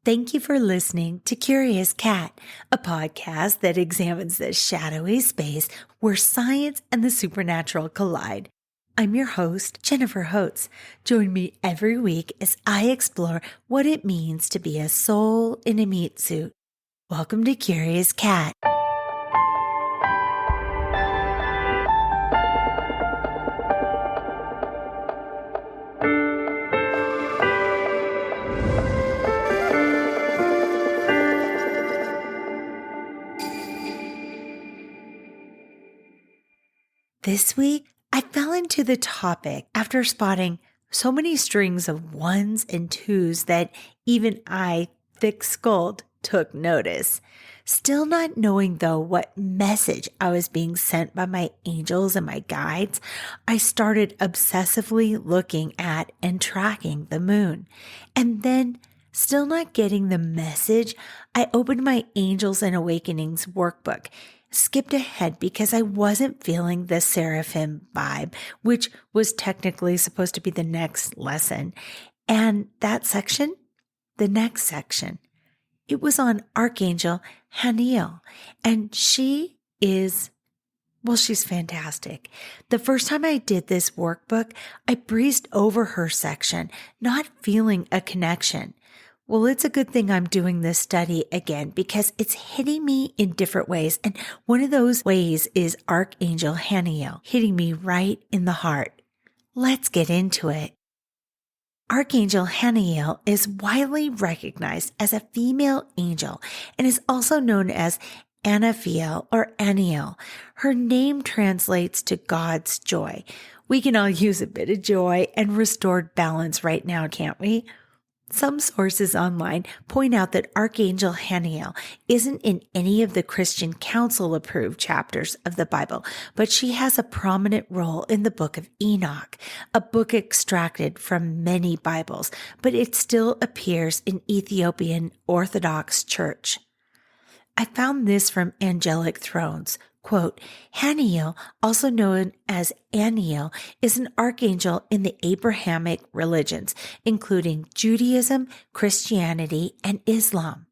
Thank you for listening to Curious Cat, a podcast that examines the shadowy space where science and the supernatural collide. I'm your host, Jennifer Holtz. Join me every week as I explore what it means to be a soul in a meat suit. Welcome to Curious Cat. This week, I fell into the topic after spotting so many strings of ones and twos that even I, thick-skulled, took notice. Still not knowing, though, what message I was being sent by my angels and my guides, I started obsessively looking at and tracking the moon. And then, still not getting the message, I opened my Angels and Awakenings workbook, skipped ahead because I wasn't feeling the Seraphim vibe, which was technically supposed to be the next lesson. And that section, the next section, it was on Archangel Haniel. And she's fantastic. The first time I did this workbook, I breezed over her section, not feeling a connection. Well, it's a good thing I'm doing this study again because it's hitting me in different ways. And one of those ways is Archangel Haniel hitting me right in the heart. Let's get into it. Archangel Haniel is widely recognized as a female angel and is also known as Anaphiel or Aniel. Her name translates to God's joy. We can all use a bit of joy and restored balance right now, can't we? Some sources online point out that Archangel Haniel isn't in any of the Christian Council-approved chapters of the Bible, but she has a prominent role in the Book of Enoch, a book extracted from many Bibles, but it still appears in Ethiopian Orthodox Church. I found this from Angelic Thrones. Quote, Haniel, also known as Aniel, is an archangel in the Abrahamic religions, including Judaism, Christianity, and Islam.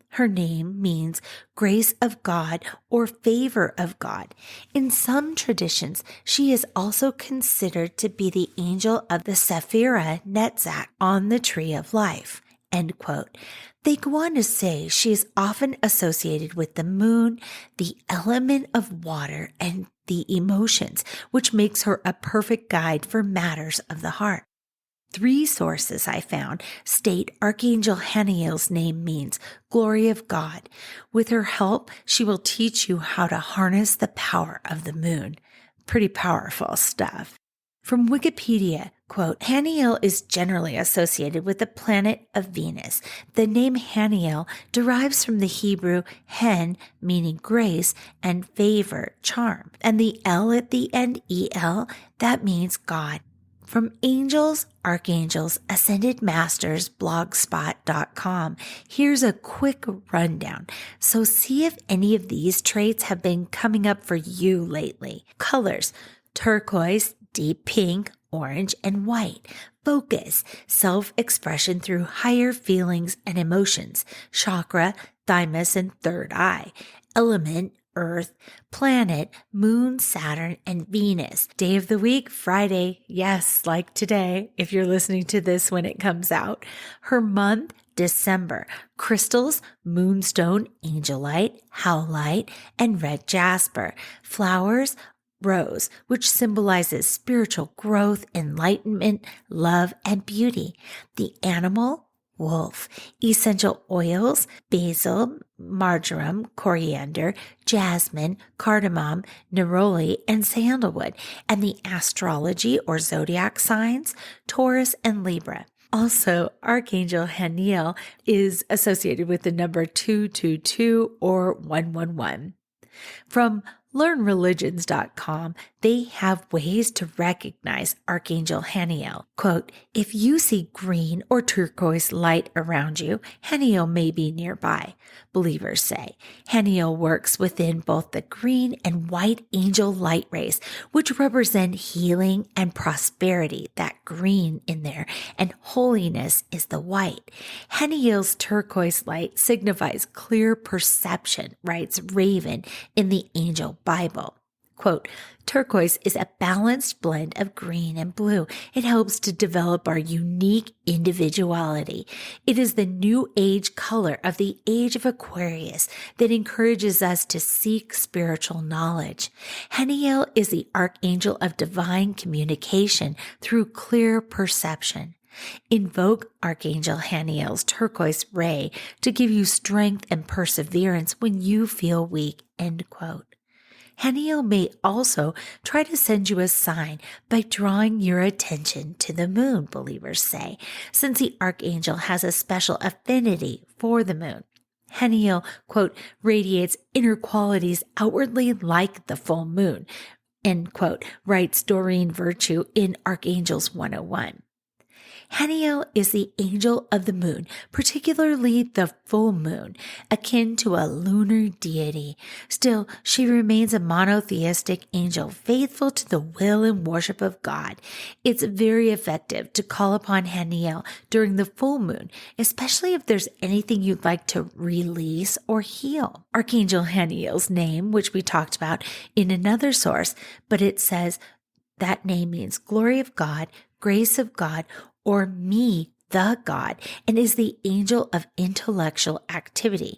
Her name means grace of God or favor of God. In some traditions, she is also considered to be the angel of the Sephirah Netzach on the Tree of Life. End quote. They go on to say she is often associated with the moon, the element of water, and the emotions, which makes her a perfect guide for matters of the heart. 3 sources I found state Archangel Haniel's name means glory of God. With her help, she will teach you how to harness the power of the moon. Pretty powerful stuff. From Wikipedia, quote, Haniel is generally associated with the planet of Venus. The name Haniel derives from the Hebrew hen, meaning grace, and favor, charm. And the L at the end, E-L, that means God. From Angels, Archangels, Ascended Masters, blogspot.com, here's a quick rundown. So see if any of these traits have been coming up for you lately. Colors, turquoise, deep pink, orange, and white. Focus, self-expression through higher feelings and emotions. Chakra, thymus, and third eye. Element, Earth. Planet, Moon, Saturn, and Venus. Day of the week, Friday. Yes, like today, if you're listening to this when it comes out. Her month, December. Crystals, moonstone, angelite, howlite, and red jasper. Flowers, rose, which symbolizes spiritual growth, enlightenment, love, and beauty. The animal, wolf. Essential oils, basil, marjoram, coriander, jasmine, cardamom, neroli, and sandalwood. And the astrology or zodiac signs, Taurus and Libra. Also, Archangel Haniel is associated with the number 222 or 111. From learnreligions.com, They have ways to recognize Archangel Haniel. Quote, if you see green or turquoise light around you, Haniel may be nearby, believers say. Haniel works within both the green and white angel light rays, which represent healing and prosperity, that green in there, and holiness is the white. Haniel's turquoise light signifies clear perception, writes Raven in the Angel Bible. Quote, turquoise is a balanced blend of green and blue. It helps to develop our unique individuality. It is the new age color of the age of Aquarius that encourages us to seek spiritual knowledge. Haniel is the archangel of divine communication through clear perception. Invoke Archangel Haniel's turquoise ray to give you strength and perseverance when you feel weak, end quote. Haniel may also try to send you a sign by drawing your attention to the moon, believers say, since the archangel has a special affinity for the moon. Haniel, quote, radiates inner qualities outwardly like the full moon, end quote, writes Doreen Virtue in Archangels 101. Haniel is the angel of the moon, particularly the full moon, akin to a lunar deity. Still, she remains a monotheistic angel, faithful to the will and worship of God. It's very effective to call upon Haniel during the full moon, especially if there's anything you'd like to release or heal. Archangel Haniel's name, which we talked about in another source, but it says that name means glory of God, grace of God, or me, the God, and is the angel of intellectual activity.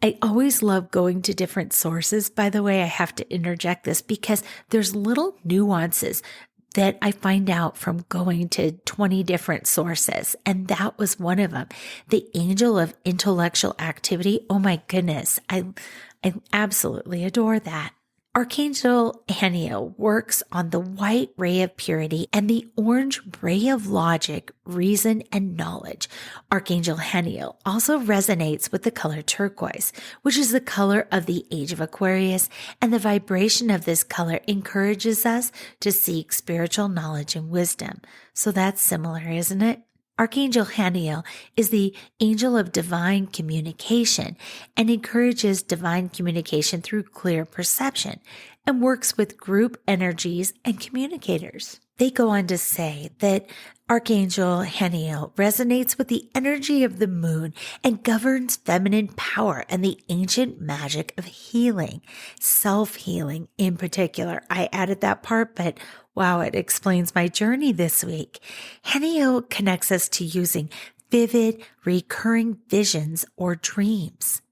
I always love going to different sources. By the way, I have to interject this because there's little nuances that I find out from going to 20 different sources. And that was one of them. The angel of intellectual activity. Oh my goodness. I absolutely adore that. Archangel Haniel works on the white ray of purity and the orange ray of logic, reason, and knowledge. Archangel Haniel also resonates with the color turquoise, which is the color of the age of Aquarius, and the vibration of this color encourages us to seek spiritual knowledge and wisdom. So that's similar, isn't it? Archangel Haniel is the angel of divine communication and encourages divine communication through clear perception and works with group energies and communicators. They go on to say that Archangel Haniel resonates with the energy of the moon and governs feminine power and the ancient magic of healing, self-healing in particular. I added that part, but wow, it explains my journey this week. Haniel connects us to using vivid, recurring visions or dreams.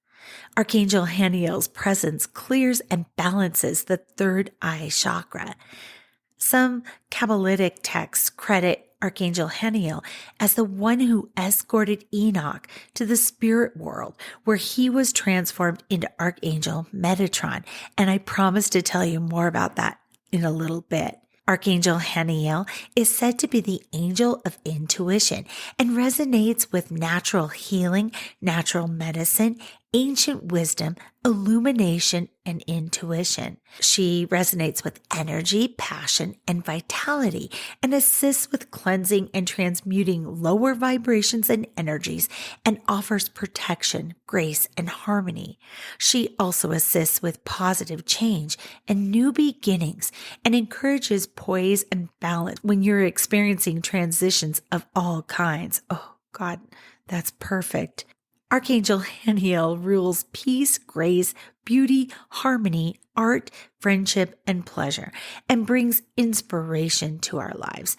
Archangel Haniel's presence clears and balances the third eye chakra. Some Kabbalistic texts credit Archangel Haniel as the one who escorted Enoch to the spirit world, where he was transformed into Archangel Metatron. And I promise to tell you more about that in a little bit. Archangel Haniel is said to be the angel of intuition and resonates with natural healing, natural medicine, ancient wisdom, illumination, and intuition. She resonates with energy, passion, and vitality and assists with cleansing and transmuting lower vibrations and energies and offers protection, grace, and harmony. She also assists with positive change and new beginnings and encourages poise and balance when you're experiencing transitions of all kinds. Oh God, that's perfect. Archangel Haniel rules peace, grace, beauty, harmony, art, friendship, and pleasure, and brings inspiration to our lives.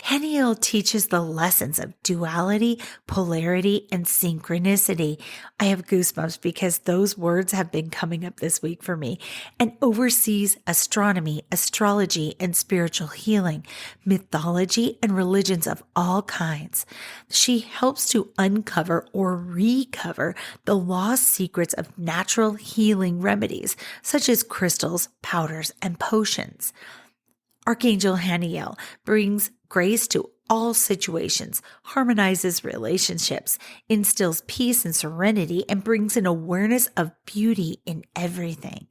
Haniel teaches the lessons of duality, polarity, and synchronicity. I have goosebumps because those words have been coming up this week for me, and oversees astronomy, astrology, and spiritual healing, mythology, and religions of all kinds. She helps to uncover or recover the lost secrets of natural healing remedies, such as crystals, powders, and potions. Archangel Haniel brings grace to all situations, harmonizes relationships, instills peace and serenity, and brings an awareness of beauty in everything.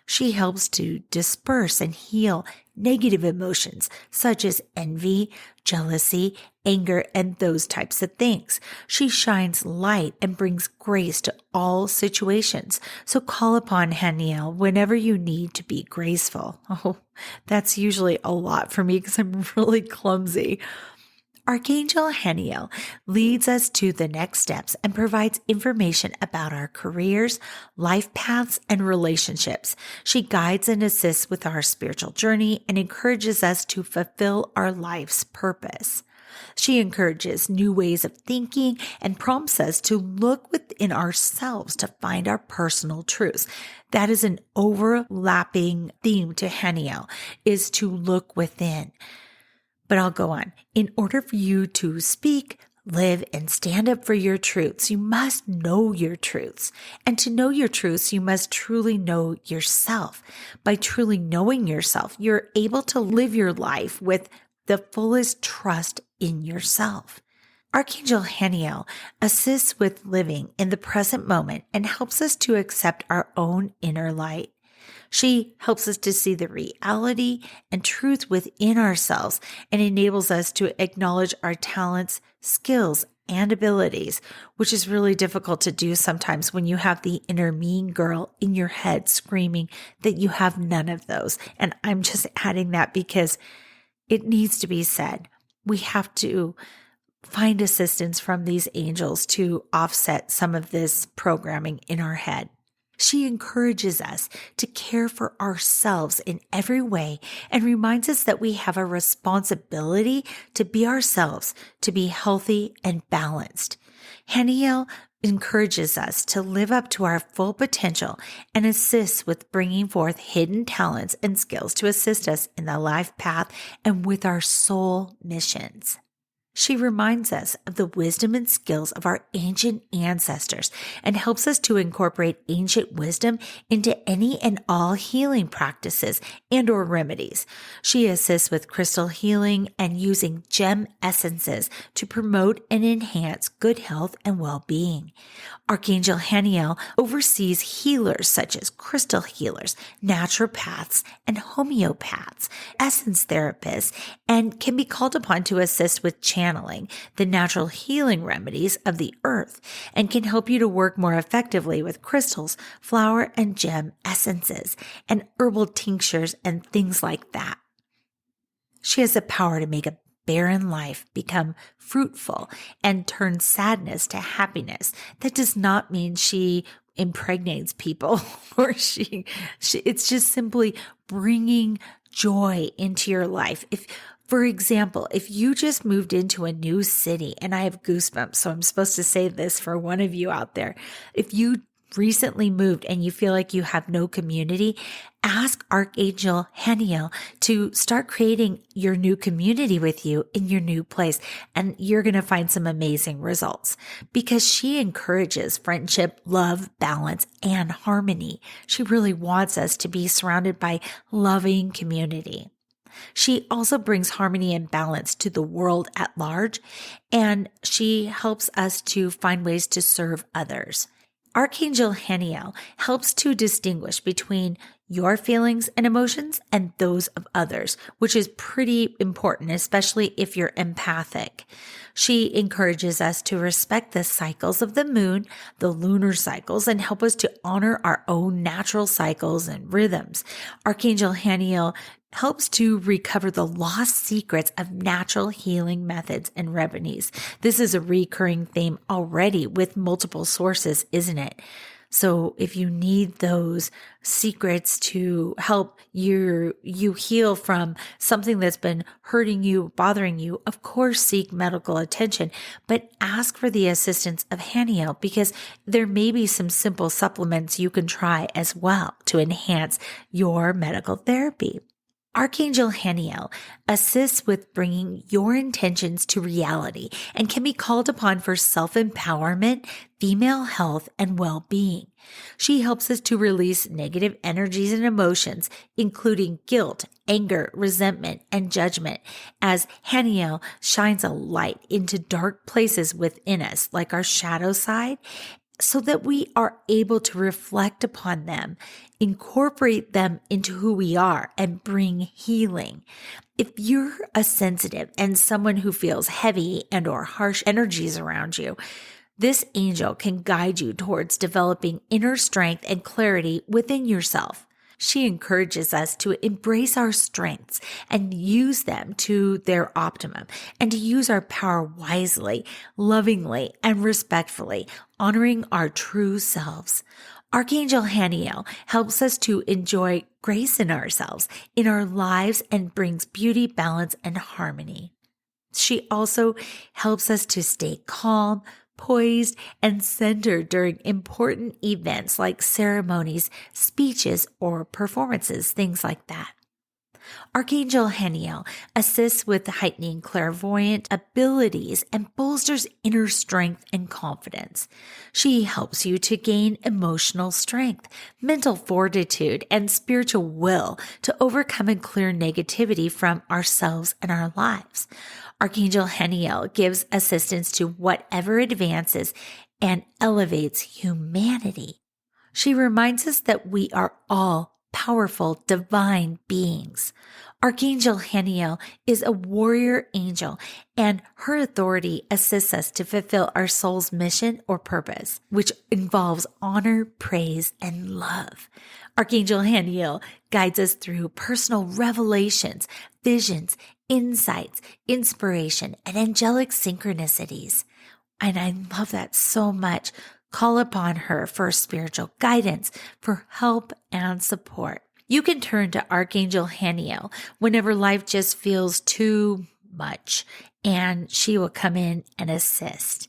She helps to disperse and heal negative emotions such as envy, jealousy, anger, and those types of things. She shines light and brings grace to all situations. So call upon Haniel whenever you need to be graceful. Oh, that's usually a lot for me because I'm really clumsy. Archangel Haniel leads us to the next steps and provides information about our careers, life paths, and relationships. She guides and assists with our spiritual journey and encourages us to fulfill our life's purpose. She encourages new ways of thinking and prompts us to look within ourselves to find our personal truths. That is an overlapping theme to Haniel, is to look within. But I'll go on. In order for you to speak, live, and stand up for your truths, you must know your truths. And to know your truths, you must truly know yourself. By truly knowing yourself, you're able to live your life with the fullest trust in yourself. Archangel Haniel assists with living in the present moment and helps us to accept our own inner light. She helps us to see the reality and truth within ourselves and enables us to acknowledge our talents, skills, and abilities, which is really difficult to do sometimes when you have the inner mean girl in your head screaming that you have none of those. And I'm just adding that because it needs to be said. We have to find assistance from these angels to offset some of this programming in our head. She encourages us to care for ourselves in every way and reminds us that we have a responsibility to be ourselves, to be healthy and balanced. Haniel encourages us to live up to our full potential and assists with bringing forth hidden talents and skills to assist us in the life path and with our soul missions. She reminds us of the wisdom and skills of our ancient ancestors and helps us to incorporate ancient wisdom into any and all healing practices and or remedies. She assists with crystal healing and using gem essences to promote and enhance good health and well-being. Archangel Haniel oversees healers such as crystal healers, naturopaths, and homeopaths, essence therapists, and can be called upon to assist with channeling the natural healing remedies of the earth and can help you to work more effectively with crystals, flower and gem essences, and herbal tinctures and things like that. She has the power to make a barren life become fruitful and turn sadness to happiness. That does not mean she impregnates people or it's just simply bringing joy into your life. For example, if you just moved into a new city, and I have goosebumps, so I'm supposed to say this for one of you out there. If you recently moved and you feel like you have no community, ask Archangel Haniel to start creating your new community with you in your new place. And you're going to find some amazing results because she encourages friendship, love, balance, and harmony. She really wants us to be surrounded by loving community. She also brings harmony and balance to the world at large, and she helps us to find ways to serve others. Archangel Haniel helps to distinguish between your feelings and emotions and those of others, which is pretty important, especially if you're empathic. She encourages us to respect the cycles of the moon, the lunar cycles, and help us to honor our own natural cycles and rhythms. Archangel Haniel helps to recover the lost secrets of natural healing methods and remedies. This is a recurring theme already with multiple sources, isn't it? So if you need those secrets to help you heal from something that's been hurting you, bothering you, of course, seek medical attention, but ask for the assistance of Haniel because there may be some simple supplements you can try as well to enhance your medical therapy. Archangel Haniel assists with bringing your intentions to reality and can be called upon for self-empowerment, female health, and well-being. She helps us to release negative energies and emotions, including guilt, anger, resentment, and judgment, as Haniel shines a light into dark places within us, like our shadow side, so that we are able to reflect upon them, incorporate them into who we are, and bring healing. If you're a sensitive and someone who feels heavy and or harsh energies around you, this angel can guide you towards developing inner strength and clarity within yourself. She encourages us to embrace our strengths and use them to their optimum, and to use our power wisely, lovingly, and respectfully, honoring our true selves. Archangel Haniel helps us to enjoy grace in ourselves, in our lives, and brings beauty, balance, and harmony. She also helps us to stay calm, poised, and centered during important events like ceremonies, speeches, or performances, things like that. Archangel Haniel assists with heightening clairvoyant abilities and bolsters inner strength and confidence. She helps you to gain emotional strength, mental fortitude, and spiritual will to overcome and clear negativity from ourselves and our lives. Archangel Haniel gives assistance to whatever advances and elevates humanity. She reminds us that we are all powerful divine beings. Archangel Haniel is a warrior angel, and her authority assists us to fulfill our soul's mission or purpose, which involves honor, praise, and love. Archangel Haniel guides us through personal revelations, visions, insights, inspiration, and angelic synchronicities. And I love that so much. Call upon her for spiritual guidance, for help and support. You can turn to Archangel Haniel whenever life just feels too much, and she will come in and assist.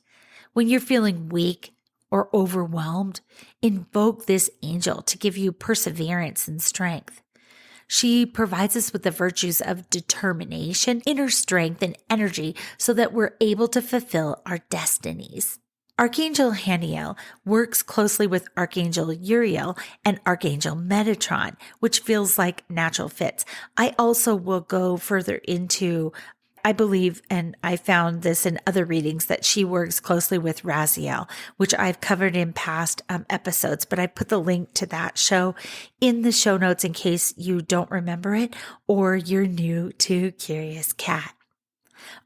When you're feeling weak or overwhelmed, invoke this angel to give you perseverance and strength. She provides us with the virtues of determination, inner strength, and energy so that we're able to fulfill our destinies. Archangel Haniel works closely with Archangel Uriel and Archangel Metatron, which feels like natural fits. I also will go further into, I believe, and I found this in other readings, that she works closely with Raziel, which I've covered in past episodes, but I put the link to that show in the show notes in case you don't remember it or you're new to Curious Cat.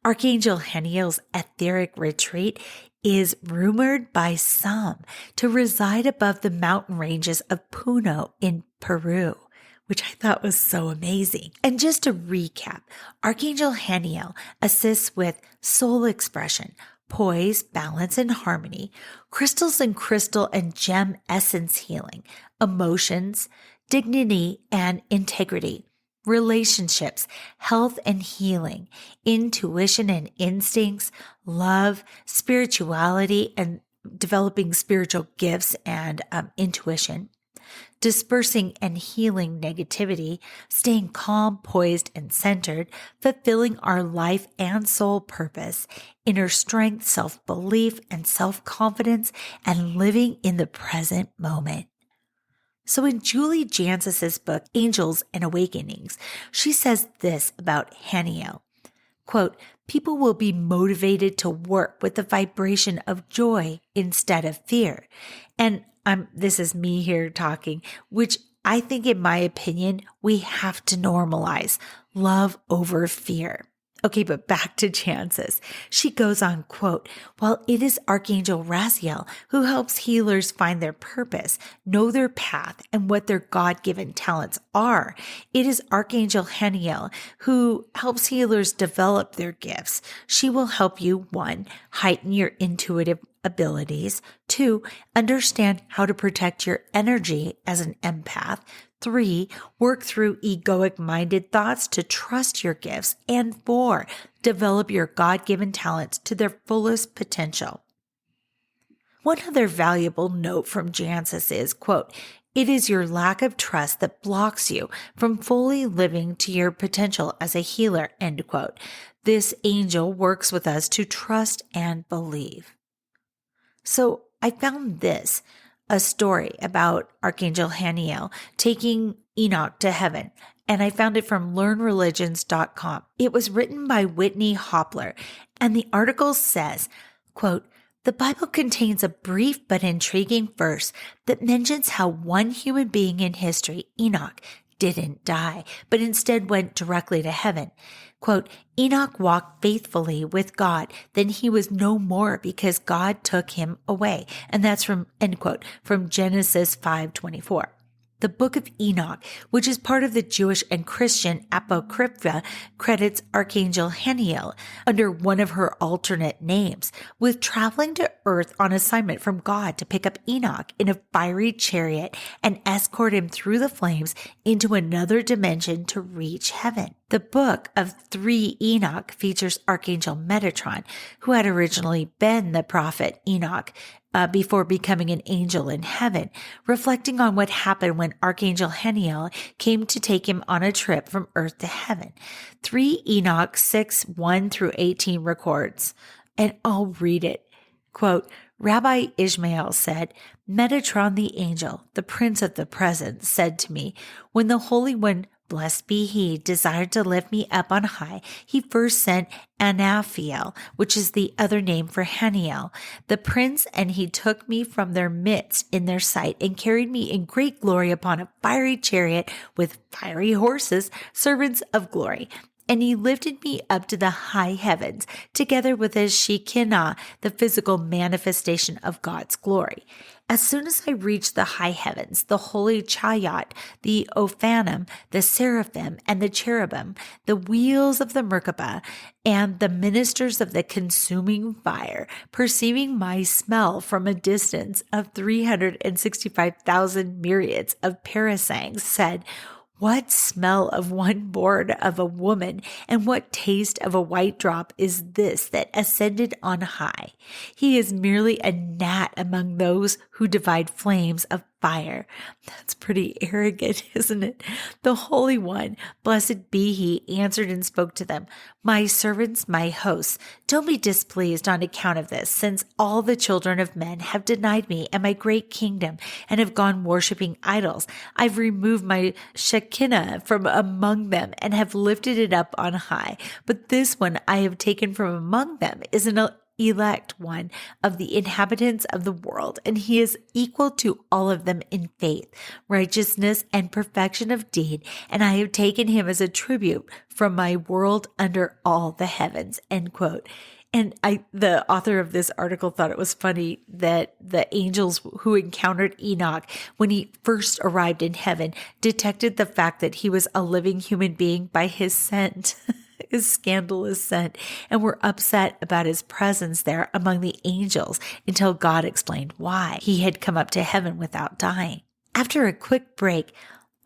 Archangel Haniel's etheric retreat is rumored by some to reside above the mountain ranges of Puno in Peru, which I thought was so amazing. And just to recap, Archangel Haniel assists with soul expression, poise, balance, and harmony, crystals and crystal and gem essence healing, emotions, dignity and integrity, relationships, health and healing, intuition and instincts, love, spirituality, and developing spiritual gifts and intuition, dispersing and healing negativity, staying calm, poised, and centered, fulfilling our life and soul purpose, inner strength, self-belief, and self-confidence, and living in the present moment. So in Julie Jansis's book, Angels and Awakenings, she says this about Haniel, quote, "People will be motivated to work with the vibration of joy instead of fear." And this is me here talking, which I think, in my opinion, we have to normalize love over fear. Okay, but back to Jansis. She goes on, quote, "While it is Archangel Raziel who helps healers find their purpose, know their path, and what their God-given talents are, it is Archangel Haniel who helps healers develop their gifts. She will help you, 1, heighten your intuitive abilities, 2, understand how to protect your energy as an empath, 3, work through egoic-minded thoughts to trust your gifts, and 4, develop your God-given talents to their fullest potential." One other valuable note from Jansis is, quote, "It is your lack of trust that blocks you from fully living to your potential as a healer," end quote. This angel works with us to trust and believe. So I found this, a story about Archangel Haniel taking Enoch to heaven, and I found it from learnreligions.com. It was written by Whitney Hopler, and the article says, quote, The Bible contains a brief but intriguing verse that mentions how one human being in history, Enoch, didn't die, but instead went directly to heaven. Quote, Enoch walked faithfully with God, then he was no more because God took him away. And that's from, end quote, from Genesis 5:24. The Book of Enoch, which is part of the Jewish and Christian Apocrypha, credits Archangel Haniel under one of her alternate names with traveling to earth on assignment from God to pick up Enoch in a fiery chariot and escort him through the flames into another dimension to reach heaven. The Book of 3 Enoch features Archangel Metatron, who had originally been the prophet Enoch, before becoming an angel in heaven, reflecting on what happened when Archangel Haniel came to take him on a trip from earth to heaven. 3 Enoch 6:1-18 records, and I'll read it. Quote, Rabbi Ishmael said, Metatron the angel, the prince of the presence, said to me, when the Holy One, blessed be he, desired to lift me up on high, he first sent Anaphiel, which is the other name for Haniel, the prince, and he took me from their midst in their sight and carried me in great glory upon a fiery chariot with fiery horses, servants of glory. And he lifted me up to the high heavens, together with his Shekinah, the physical manifestation of God's glory. As soon as I reached the high heavens, the holy chariot, the Ophanim, the Seraphim, and the cherubim, the wheels of the Merkabah, and the ministers of the consuming fire, perceiving my smell from a distance of 365,000 myriads of parasangs, said, what smell of one born of a woman, and what taste of a white drop is this that ascended on high? He is merely a gnat among those who divide flames of fire. That's pretty arrogant, isn't it? The Holy One, blessed be he, answered and spoke to them, my servants, my hosts, don't be displeased on account of this, since all the children of men have denied me and my great kingdom and have gone worshiping idols. I've removed my Shekinah from among them and have lifted it up on high. But this one I have taken from among them is an elect one of the inhabitants of the world, and he is equal to all of them in faith, righteousness, and perfection of deed, and I have taken him as a tribute from my world under all the heavens, end quote. And the author of this article thought it was funny that the angels who encountered Enoch when he first arrived in heaven detected the fact that he was a living human being by his scent. His scandalous scent, and were upset about his presence there among the angels until God explained why he had come up to heaven without dying. After a quick break,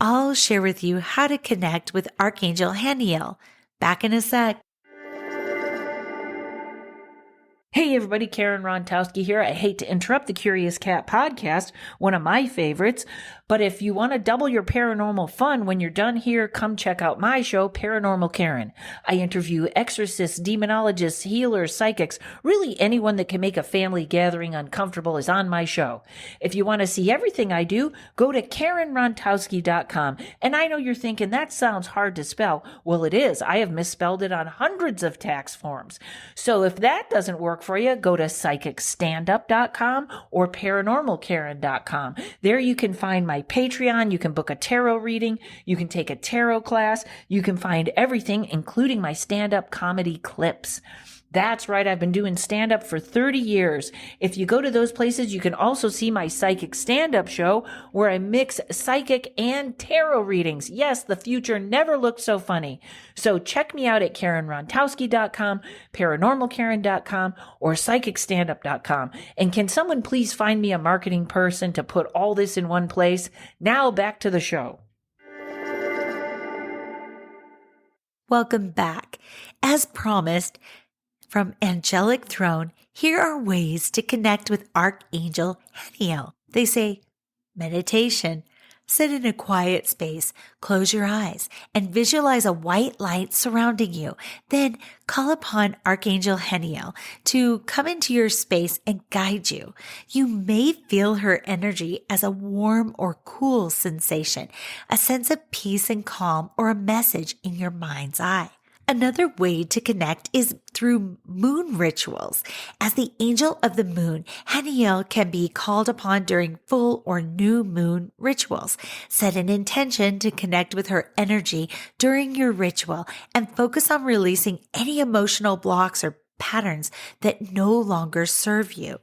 I'll share with you how to connect with Archangel Haniel. Back in a sec. Hey everybody, Karen Rontowski here. I hate to interrupt the Curious Cat podcast, one of my favorites, but if you want to double your paranormal fun when you're done here, come check out my show, Paranormal Karen. I interview exorcists, demonologists, healers, psychics, really anyone that can make a family gathering uncomfortable is on my show. If you want to see everything I do, go to KarenRontowski.com. And I know you're thinking, that sounds hard to spell. Well, it is. I have misspelled it on hundreds of tax forms. So if that doesn't work for you, go to psychicstandup.com or paranormalkaren.com. There you can find my Patreon. You can book a tarot reading. You can take a tarot class. You can find everything, including my stand-up comedy clips. That's right. I've been doing stand-up for 30 years. If you go to those places, you can also see my psychic stand-up show where I mix psychic and tarot readings. Yes, the future never looked so funny. So check me out at KarenRontowski.com, ParanormalKaren.com, or PsychicStandup.com. And can someone please find me a marketing person to put all this in one place? Now back to the show. Welcome back. As promised, from Angelic Throne, here are ways to connect with Archangel Haniel. They say, meditation. Sit in a quiet space, close your eyes, and visualize a white light surrounding you. Then call upon Archangel Haniel to come into your space and guide you. You may feel her energy as a warm or cool sensation, a sense of peace and calm, or a message in your mind's eye. Another way to connect is through moon rituals. As the angel of the moon, Haniel can be called upon during full or new moon rituals. Set an intention to connect with her energy during your ritual and focus on releasing any emotional blocks or patterns that no longer serve you.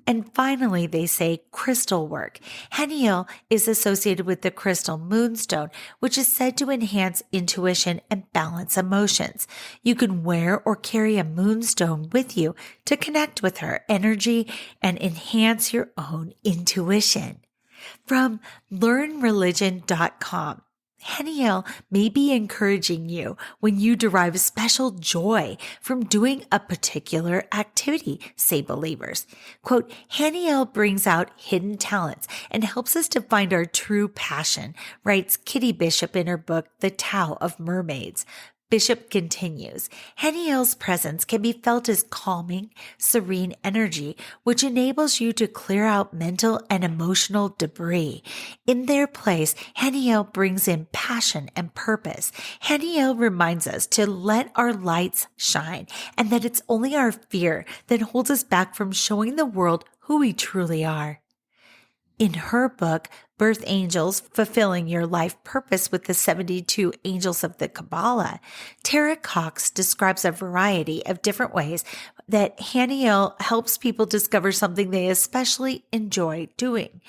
And finally, they say crystal work. Haniel is associated with the crystal moonstone, which is said to enhance intuition and balance emotions. You can wear or carry a moonstone with you to connect with her energy and enhance your own intuition. From learnreligion.com. Haniel may be encouraging you when you derive special joy from doing a particular activity, say believers. Quote, Haniel brings out hidden talents and helps us to find our true passion, writes Kitty Bishop in her book, The Tao of Mermaids. Bishop continues, Haniel's presence can be felt as calming, serene energy, which enables you to clear out mental and emotional debris. In their place, Haniel brings in passion and purpose. Haniel reminds us to let our lights shine and that it's only our fear that holds us back from showing the world who we truly are. In her book, Birth Angels, Fulfilling Your Life Purpose with the 72 Angels of the Kabbalah, Tara Cox describes a variety of different ways that Haniel helps people discover something they especially enjoy doing.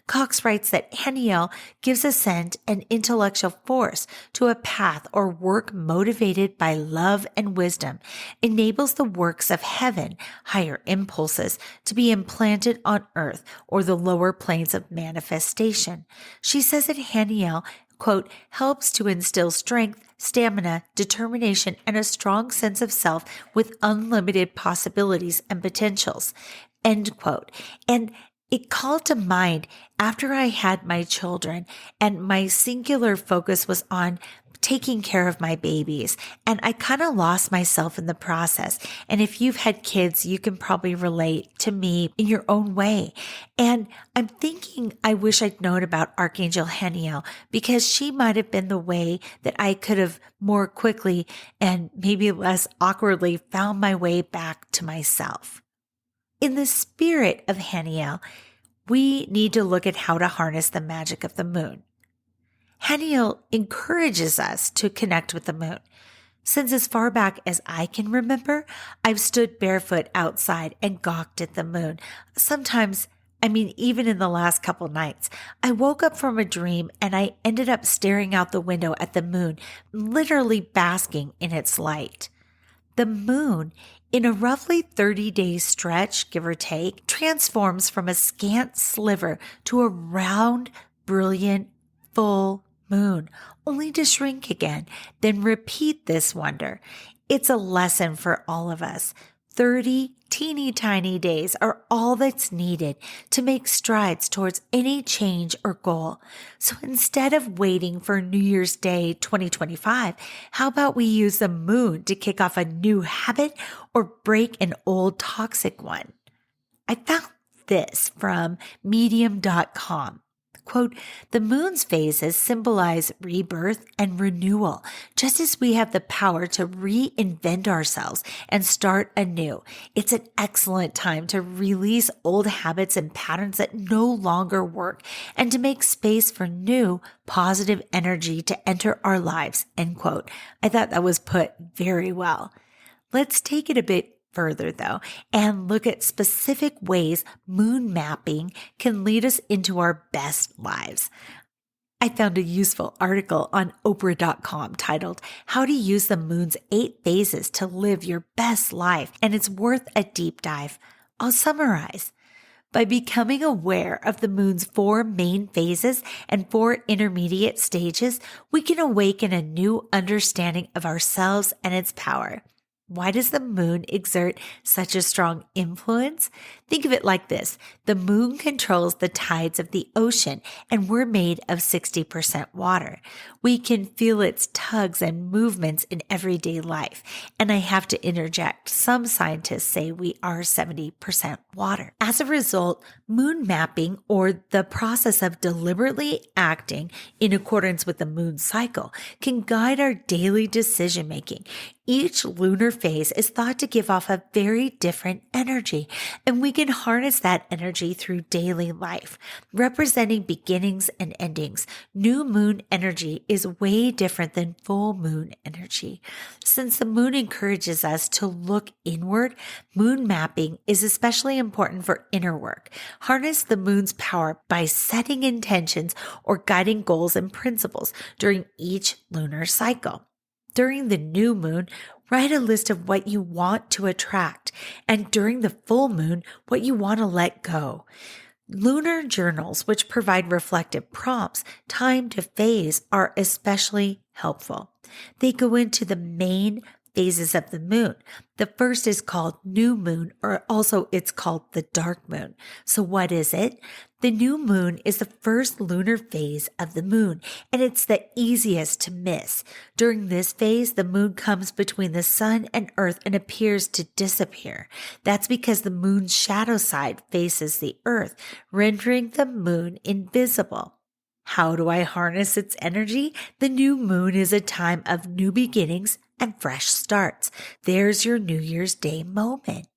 Cox writes that Haniel gives ascent and intellectual force to a path or work motivated by love and wisdom, enables the works of heaven, higher impulses, to be implanted on earth or the lower planes of manifestation. She says that Haniel, quote, helps to instill strength, stamina, determination, and a strong sense of self with unlimited possibilities and potentials, end quote. And it called to mind after I had my children and my singular focus was on taking care of my babies. And I kind of lost myself in the process. And if you've had kids, you can probably relate to me in your own way. And I'm thinking I wish I'd known about Archangel Haniel because she might have been the way that I could have more quickly and maybe less awkwardly found my way back to myself. In the spirit of Haniel, we need to look at how to harness the magic of the moon. Haniel encourages us to connect with the moon. Since as far back as I can remember, I've stood barefoot outside and gawked at the moon. Sometimes, even in the last couple nights, I woke up from a dream and I ended up staring out the window at the moon, literally basking in its light. The moon, in a roughly 30-day stretch, give or take, transforms from a scant sliver to a round, brilliant, full moon, only to shrink again, then repeat this wonder. It's a lesson for all of us. 30 teeny tiny days are all that's needed to make strides towards any change or goal. So instead of waiting for New Year's Day 2025, how about we use the moon to kick off a new habit or break an old toxic one? I found this from medium.com. Quote, the moon's phases symbolize rebirth and renewal, just as we have the power to reinvent ourselves and start anew. It's an excellent time to release old habits and patterns that no longer work and to make space for new positive energy to enter our lives, end quote. I thought that was put very well. Let's take it a bit further though, and look at specific ways moon mapping can lead us into our best lives. I found a useful article on Oprah.com titled, How to Use the Moon's 8 Phases to Live Your Best Life, and it's worth a deep dive. I'll summarize. By becoming aware of the moon's 4 main phases and 4 intermediate stages, we can awaken a new understanding of ourselves and its power. Why does the moon exert such a strong influence? Think of it like this. The moon controls the tides of the ocean, and we're made of 60% water. We can feel its tugs and movements in everyday life. And I have to interject, some scientists say we are 70% water. As a result, Moon mapping, or the process of deliberately acting in accordance with the moon cycle, can guide our daily decision making. Each lunar phase is thought to give off a very different energy, and we can harness that energy through daily life, representing beginnings and endings. New moon energy is way different than full moon energy. Since the moon encourages us to look inward, moon mapping is especially important for inner work. Harness the moon's power by setting intentions or guiding goals and principles during each lunar cycle. During the new moon, write a list of what you want to attract, and during the full moon, what you want to let go. Lunar journals, which provide reflective prompts timed to phase, are especially helpful. They go into the main phases of the moon. The first is called new moon, or also it's called the dark moon. So what is it? The new moon is the first lunar phase of the moon, and it's the easiest to miss. During this phase, the moon comes between the sun and earth and appears to disappear. That's because the moon's shadow side faces the earth, rendering the moon invisible. How do I harness its energy? The new moon is a time of new beginnings and fresh starts. There's your New Year's Day moment.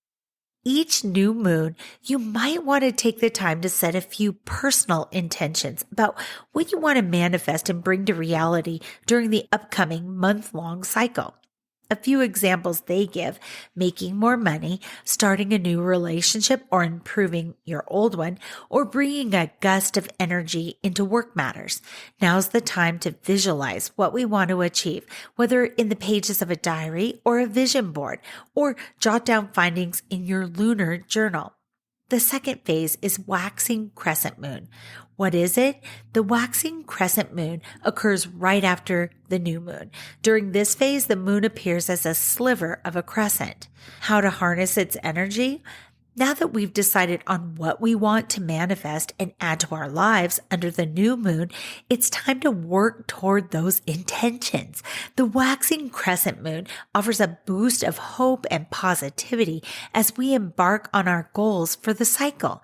Each new moon, you might want to take the time to set a few personal intentions about what you want to manifest and bring to reality during the upcoming month-long cycle. A few examples they give: making more money, starting a new relationship or improving your old one, or bringing a gust of energy into work matters. Now's the time to visualize what we want to achieve, whether in the pages of a diary or a vision board, or jot down findings in your lunar journal. The second phase is waxing crescent moon. What is it? The waxing crescent moon occurs right after the new moon. During this phase, the moon appears as a sliver of a crescent. How to harness its energy? Now that we've decided on what we want to manifest and add to our lives under the new moon, it's time to work toward those intentions. The waxing crescent moon offers a boost of hope and positivity as we embark on our goals for the cycle.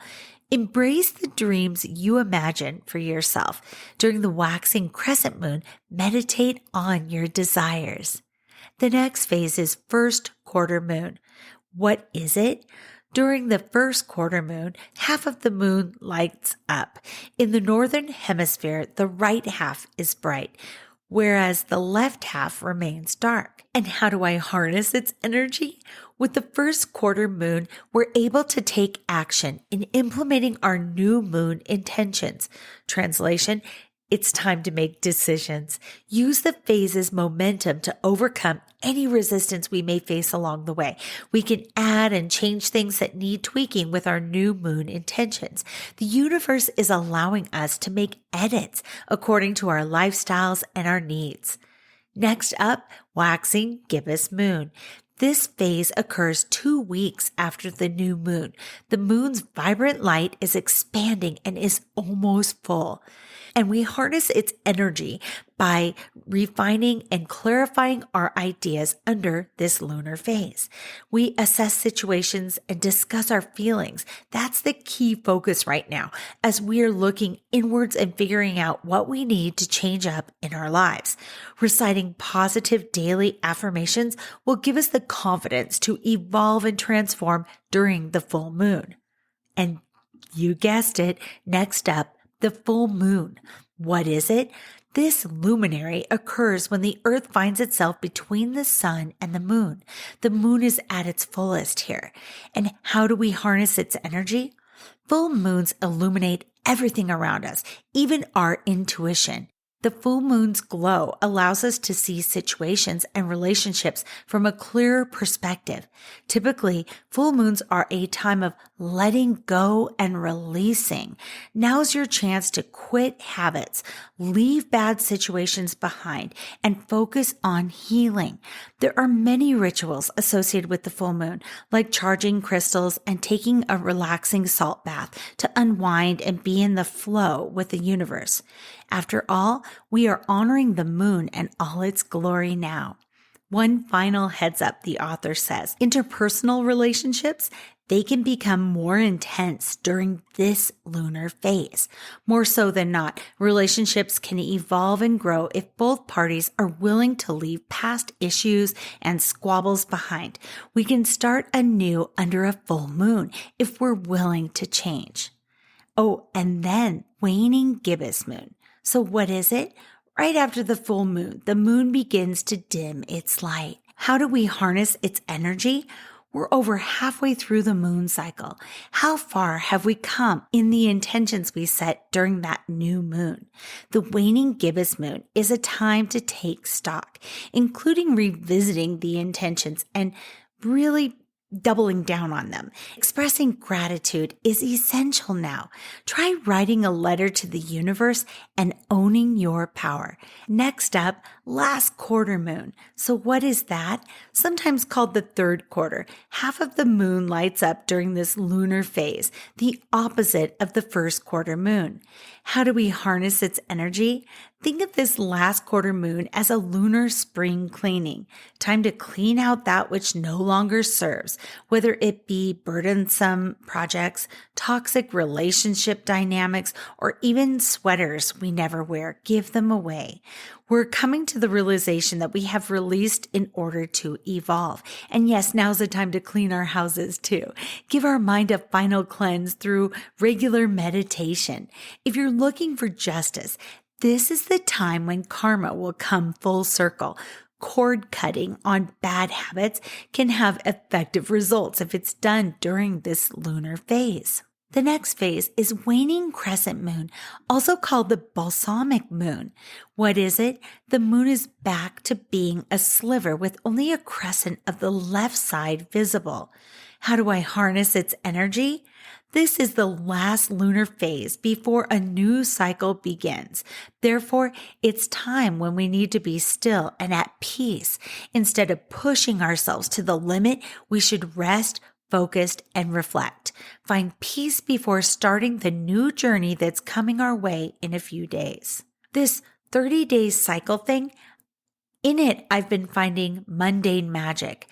Embrace the dreams you imagine for yourself. During the waxing crescent moon, meditate on your desires. The next phase is first quarter moon. What is it? During the first quarter moon, half of the moon lights up. In the northern hemisphere, the right half is bright, whereas the left half remains dark. And how do I harness its energy? With the first quarter moon, we're able to take action in implementing our new moon intentions. Translation: it's time to make decisions. Use the phase's momentum to overcome any resistance we may face along the way. We can add and change things that need tweaking with our new moon intentions. The universe is allowing us to make edits according to our lifestyles and our needs. Next up, waxing gibbous moon. This phase occurs 2 weeks after the new moon. The moon's vibrant light is expanding and is almost full. And we harness its energy by refining and clarifying our ideas under this lunar phase. We assess situations and discuss our feelings. That's the key focus right now, as we are looking inwards and figuring out what we need to change up in our lives. Reciting positive daily affirmations will give us the confidence to evolve and transform during the full moon. And you guessed it, next up, the full moon. What is it? This luminary occurs when the earth finds itself between the sun and the moon. The moon is at its fullest here. And how do we harness its energy? Full moons illuminate everything around us, even our intuition. The full moon's glow allows us to see situations and relationships from a clearer perspective. Typically, full moons are a time of letting go and releasing. Now's your chance to quit habits, leave bad situations behind, and focus on healing. There are many rituals associated with the full moon, like charging crystals and taking a relaxing salt bath to unwind and be in the flow with the universe. After all, we are honoring the moon and all its glory now. One final heads up, the author says, interpersonal relationships, they can become more intense during this lunar phase. More so than not, relationships can evolve and grow if both parties are willing to leave past issues and squabbles behind. We can start anew under a full moon if we're willing to change. Oh, and then waning gibbous moon. So what is it? Right after the full moon, the moon begins to dim its light. How do we harness its energy? We're over halfway through the moon cycle. How far have we come in the intentions we set during that new moon? The waning gibbous moon is a time to take stock, including revisiting the intentions and really doubling down on them. Expressing gratitude is essential now. Try writing a letter to the universe and owning your power. Next up, last quarter moon. So what is that? Sometimes called the third quarter. Half of the moon lights up during this lunar phase, the opposite of the first quarter moon. How do we harness its energy? Think of this last quarter moon as a lunar spring cleaning, time to clean out that which no longer serves, whether it be burdensome projects, toxic relationship dynamics, or even sweaters we never wear. Give them away. We're coming to the realization that we have released in order to evolve. And yes, now's the time to clean our houses too. Give our mind a final cleanse through regular meditation. If you're looking for justice, this is the time when karma will come full circle. Cord cutting on bad habits can have effective results if it's done during this lunar phase. The next phase is waning crescent moon, also called the balsamic moon. What is it? The moon is back to being a sliver with only a crescent of the left side visible. How do I harness its energy? This is the last lunar phase before a new cycle begins. Therefore, it's time when we need to be still and at peace. Instead of pushing ourselves to the limit, we should rest, focused, and reflect. Find peace before starting the new journey that's coming our way in a few days. This 30-day cycle thing, in it, I've been finding mundane magic.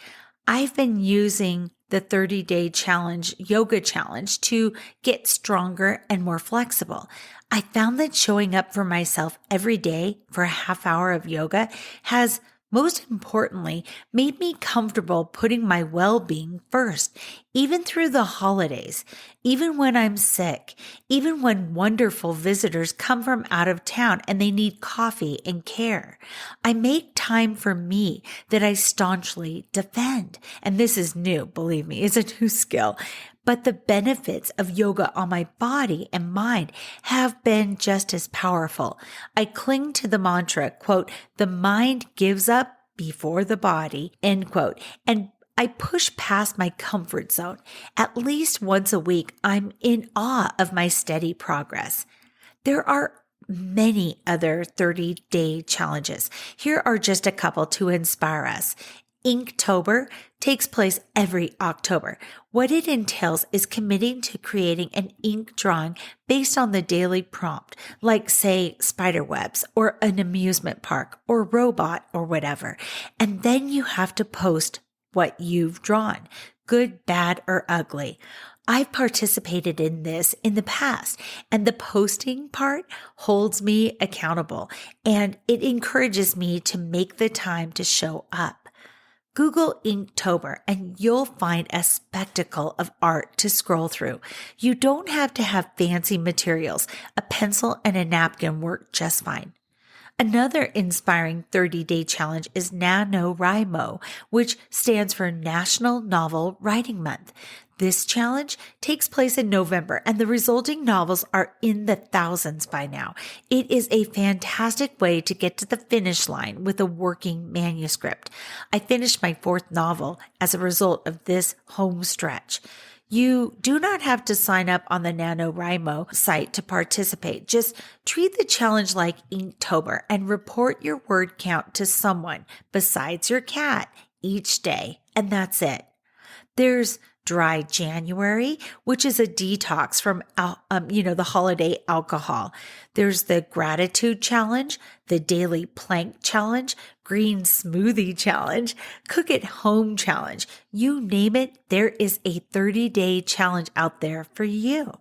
I've been using the 30-day challenge, yoga challenge, to get stronger and more flexible. I found that showing up for myself every day for a half hour of yoga has, most importantly, made me comfortable putting my well-being first, even through the holidays, even when I'm sick, even when wonderful visitors come from out of town and they need coffee and care. I make time for me that I staunchly defend. And this is new, believe me, it's a new skill. But the benefits of yoga on my body and mind have been just as powerful. I cling to the mantra, quote, the mind gives up before the body, end quote, and I push past my comfort zone. At least once a week, I'm in awe of my steady progress. There are many other 30-day challenges. Here are just a couple to inspire us. Inktober takes place every October. What it entails is committing to creating an ink drawing based on the daily prompt, like say spider webs or an amusement park or robot or whatever. And then you have to post what you've drawn, good, bad, or ugly. I've participated in this in the past, and the posting part holds me accountable, and it encourages me to make the time to show up. Google Inktober and you'll find a spectacle of art to scroll through. You don't have to have fancy materials. A pencil and a napkin work just fine. Another inspiring 30-day challenge is NaNoWriMo, which stands for National Novel Writing Month. This challenge takes place in November, and the resulting novels are in the thousands by now. It is a fantastic way to get to the finish line with a working manuscript. I finished my 4th novel as a result of this home stretch. You do not have to sign up on the NaNoWriMo site to participate. Just treat the challenge like Inktober and report your word count to someone besides your cat each day, and that's it. There's Dry January, which is a detox from, the holiday alcohol. There's the Gratitude Challenge, the Daily Plank Challenge, Green Smoothie Challenge, Cook at Home Challenge. You name it, there is a 30-day challenge out there for you.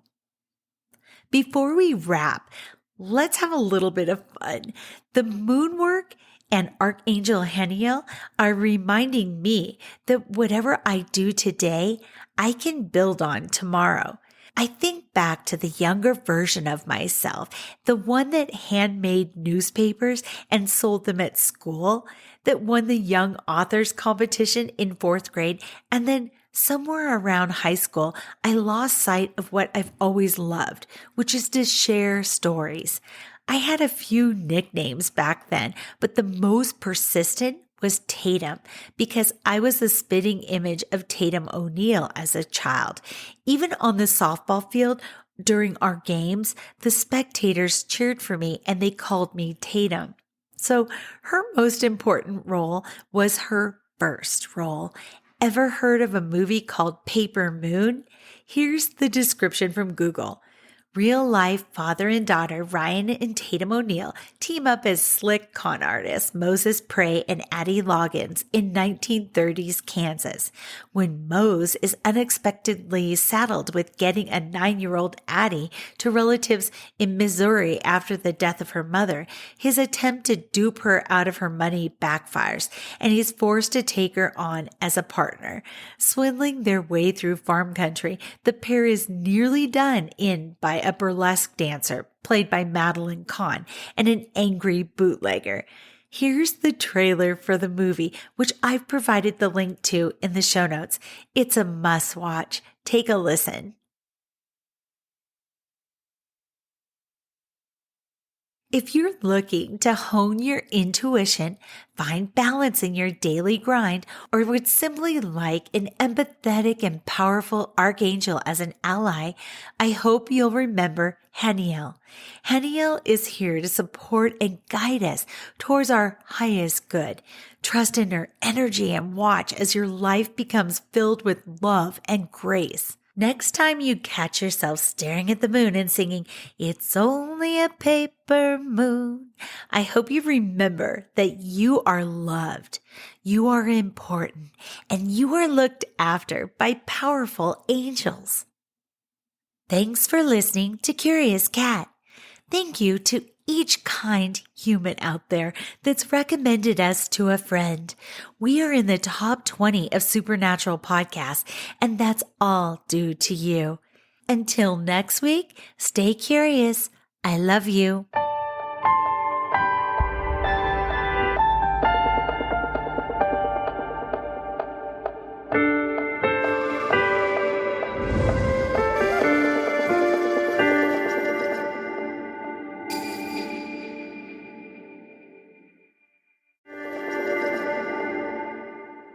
Before we wrap, let's have a little bit of fun. The moon work and Archangel Haniel are reminding me that whatever I do today, I can build on tomorrow. I think back to the younger version of myself, the one that handmade newspapers and sold them at school, that won the Young Authors competition in 4th grade, and then somewhere around high school, I lost sight of what I've always loved, which is to share stories. I had a few nicknames back then, but the most persistent was Tatum because I was the spitting image of Tatum O'Neal as a child. Even on the softball field during our games, the spectators cheered for me and they called me Tatum. So her most important role was her first role. Ever heard of a movie called Paper Moon? Here's the description from Google. Real-life father and daughter Ryan and Tatum O'Neal team up as slick con artists Moses Prey and Addie Loggins in 1930s Kansas. When Mose is unexpectedly saddled with getting a 9-year-old Addie to relatives in Missouri after the death of her mother, his attempt to dupe her out of her money backfires, and he's forced to take her on as a partner. Swindling their way through farm country, the pair is nearly done in by a burlesque dancer played by Madeline Kahn and an angry bootlegger. Here's the trailer for the movie, which I've provided the link to in the show notes. It's a must watch. Take a listen. If you're looking to hone your intuition, find balance in your daily grind, or would simply like an empathetic and powerful archangel as an ally, I hope you'll remember Haniel. Haniel is here to support and guide us towards our highest good. Trust in her energy and watch as your life becomes filled with love and grace. Next time you catch yourself staring at the moon and singing, "It's only a paper moon," I hope you remember that you are loved, you are important, and you are looked after by powerful angels. Thanks for listening to Curious Cat. Thank you to each kind human out there that's recommended us to a friend. We are in the top 20 of supernatural podcasts, and that's all due to you. Until next week, stay curious. I love you.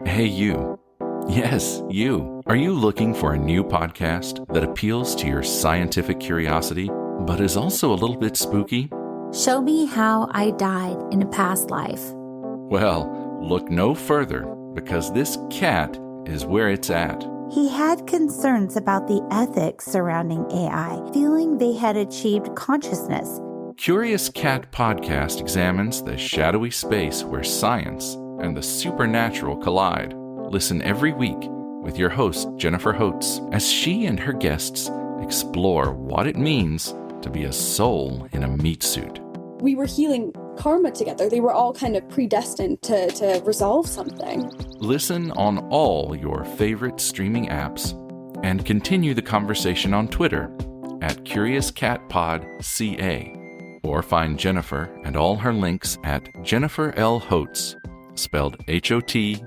Hey, you. Yes, you. Are you looking for a new podcast that appeals to your scientific curiosity, but is also a little bit spooky? Show me how I died in a past life. Well, look no further, because this cat is where it's at. He had concerns about the ethics surrounding AI, feeling they had achieved consciousness. Curious Cat Podcast examines the shadowy space where science and the supernatural collide. Listen every week with your host, Jennifer Holtz, as she and her guests explore what it means to be a soul in a meat suit. We were healing karma together. They were all kind of predestined to resolve something. Listen on all your favorite streaming apps and continue the conversation on Twitter at CuriousCatPodCA, or find Jennifer and all her links at Jennifer L. Holtz, spelled HOTES.com.